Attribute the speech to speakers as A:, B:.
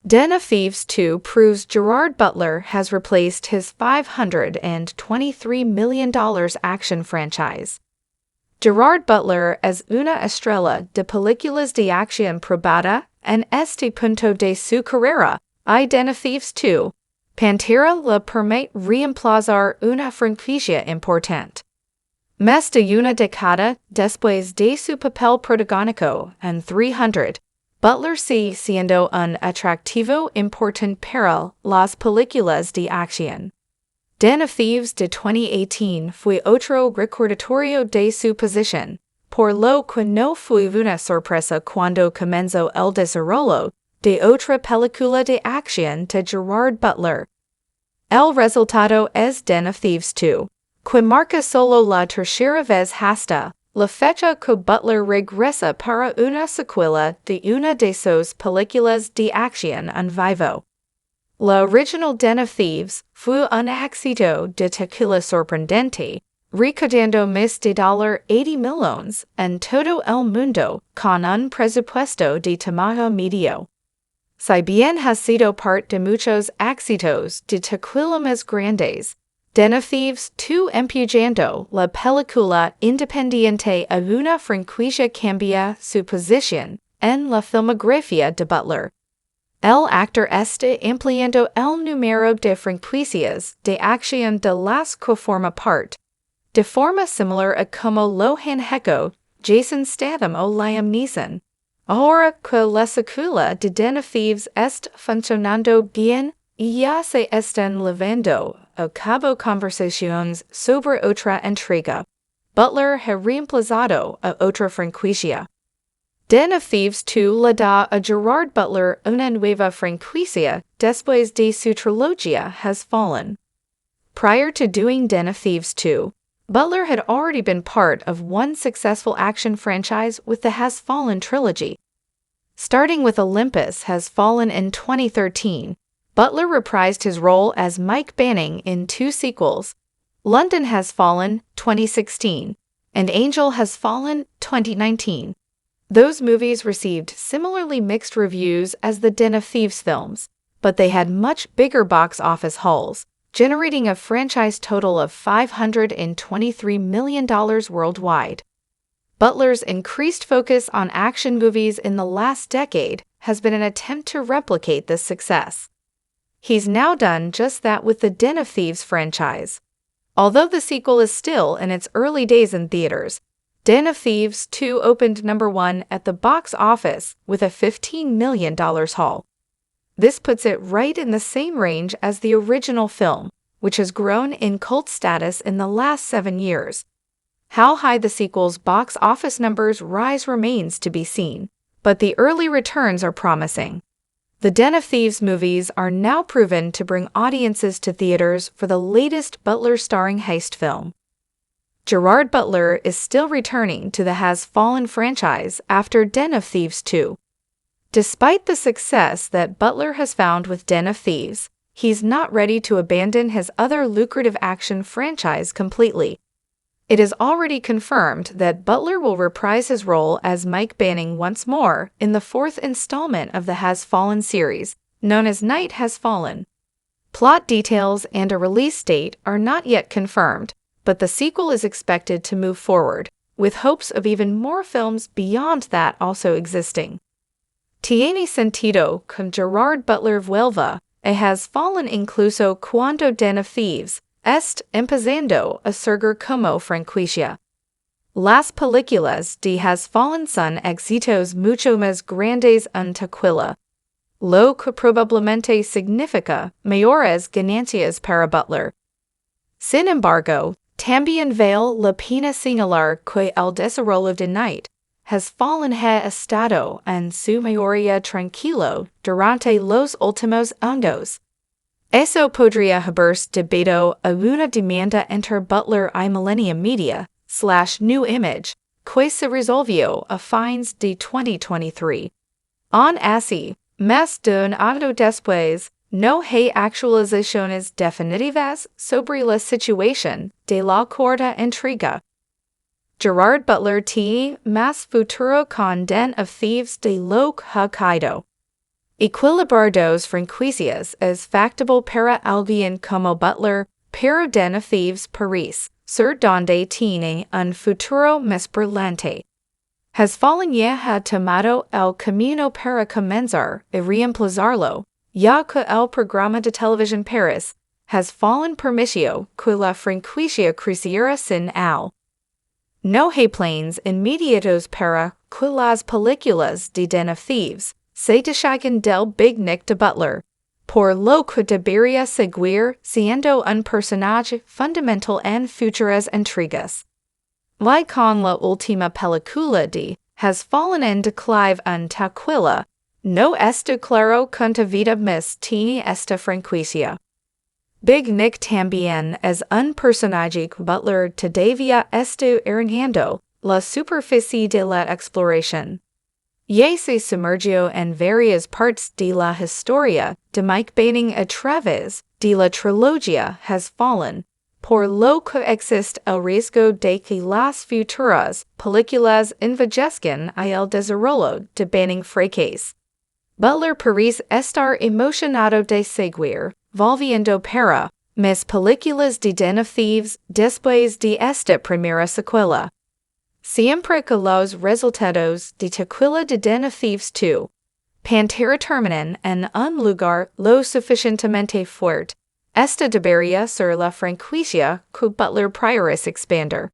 A: Den of Thieves 2 proves Gerard Butler has replaced his $523 million action franchise. Gerard Butler as una estrella de películas de acción probada en este punto de su carrera, y Den of Thieves 2, Pantera le permite reemplazar una franquicia importante. Más de una década después de su papel protagónico en 300, Butler sigue siendo un atractivo importante para las películas de acción. Den of Thieves de 2018 fue otro recordatorio de su posición, por lo que no fue una sorpresa cuando comenzó el desarrollo de otra película de acción de Gerard Butler. El resultado es Den of Thieves 2, que marca solo la tercera vez hasta la fecha que Butler regresa para una secuela de una de sus películas de acción en vivo. La original Den of Thieves fue un éxito de taquilla sorprendente, recaudando más de $80 millones en todo el mundo con un presupuesto de tamaño medio. Si bien ha sido parte de muchos éxitos de taquilla más grandes, Den of Thieves 2 empujando la película independiente a una franquicia cambia su posición en la filmografía de Butler. El actor está ampliando el número de franquicias de acción de las que forma parte, de forma similar a como lo han hecho Jason Statham o Liam Neeson. Ahora que la secuela de Den of Thieves está funcionando bien, y ya se están llevando a cabo conversaciones sobre otra entrega, Butler ha reemplazado a otra franquicia. Den of Thieves 2 le da a Gerard Butler una nueva franquicia después de su trilogía has fallen. Prior to doing Den of Thieves 2, Butler had already been part of one successful action franchise with the Has Fallen trilogy. Starting with Olympus Has Fallen in 2013, Butler reprised his role as Mike Banning in two sequels, London Has Fallen 2016 and Angel Has Fallen 2019. Those movies received similarly mixed reviews as the Den of Thieves films, but they had much bigger box office hauls, generating a franchise total of $523 million worldwide. Butler's increased focus on action movies in the last decade has been an attempt to replicate this success. He's now done just that with the Den of Thieves franchise. Although the sequel is still in its early days in theaters, Den of Thieves 2 opened number 1 at the box office with a $15 million haul. This puts it right in the same range as the original film, which has grown in cult status in the last 7 years. How high the sequel's box office numbers rise remains to be seen, but the early returns are promising. The Den of Thieves movies are now proven to bring audiences to theaters for the latest Butler-starring heist film. Gerard Butler is still returning to the Has Fallen franchise after Den of Thieves 2. Despite the success that Butler has found with Den of Thieves, he's not ready to abandon his other lucrative action franchise completely. It is already confirmed that Butler will reprise his role as Mike Banning once more in the 4th installment of the Has Fallen series, known as Night Has Fallen. Plot details and a release date are not yet confirmed, but the sequel is expected to move forward, with hopes of even more films beyond that also existing. Tiene sentido con Gerard Butler vuelva a Has Fallen incluso cuando Den of Thieves est empezando a surgir como franquicia. Las películas de Has Fallen son éxitos mucho más grandes en taquilla, lo que probablemente significa mayores ganancias para Butler. Sin embargo, también vale la pena señalar que el desarrollo de Night Has Fallen ha estado en su mayoría tranquilo durante los últimos años. Eso podría haberse debido a una demanda entre Butler y Millennium Media / New Image, que se resolvió a fines de 2023. Aun así, más de un año después, no hay actualizaciones definitivas sobre la situación de la cuarta entrega. Gerard Butler tiene más futuro con Den of Thieves de lo que ha caído. equilibrar dos franquicias es factible para alguien como Butler, pero de Thieves Paris, sur donde tiene un futuro más brillante. Has fallen ya ha tomado el camino para comenzar y reemplazarlo, ya que el programa de televisión Paris has fallen permiso que la franquicia creciera sin al. No hay planes inmediatos para que las películas de Den of Thieves se deshaguen del Big Nick de Butler, por lo que debería seguir siendo un personaje fundamental en futuras intrigas. Like con la última película de has fallen en declive en taquilla, no está claro cuánta vida más tiene esta franquicia. Big Nick también es un personaje que Butler todavía está arengando la superficie de la exploración. Ya se sumergió en varias partes de la historia de Mike Banning a través de la trilogía has fallen, por lo que existe el riesgo de que las futuras películas envejezcan a el desarrollo de Banning fracase. Butler parece estar emocionado de seguir volviendo para más películas de Den of Thieves después de esta primera secuela. Siempre que los resultados de tequila de Den of Thieves 2 Pantera terminan en un lugar lo suficientemente fuerte, esta debería ser la franquicia que Butler prioris expander.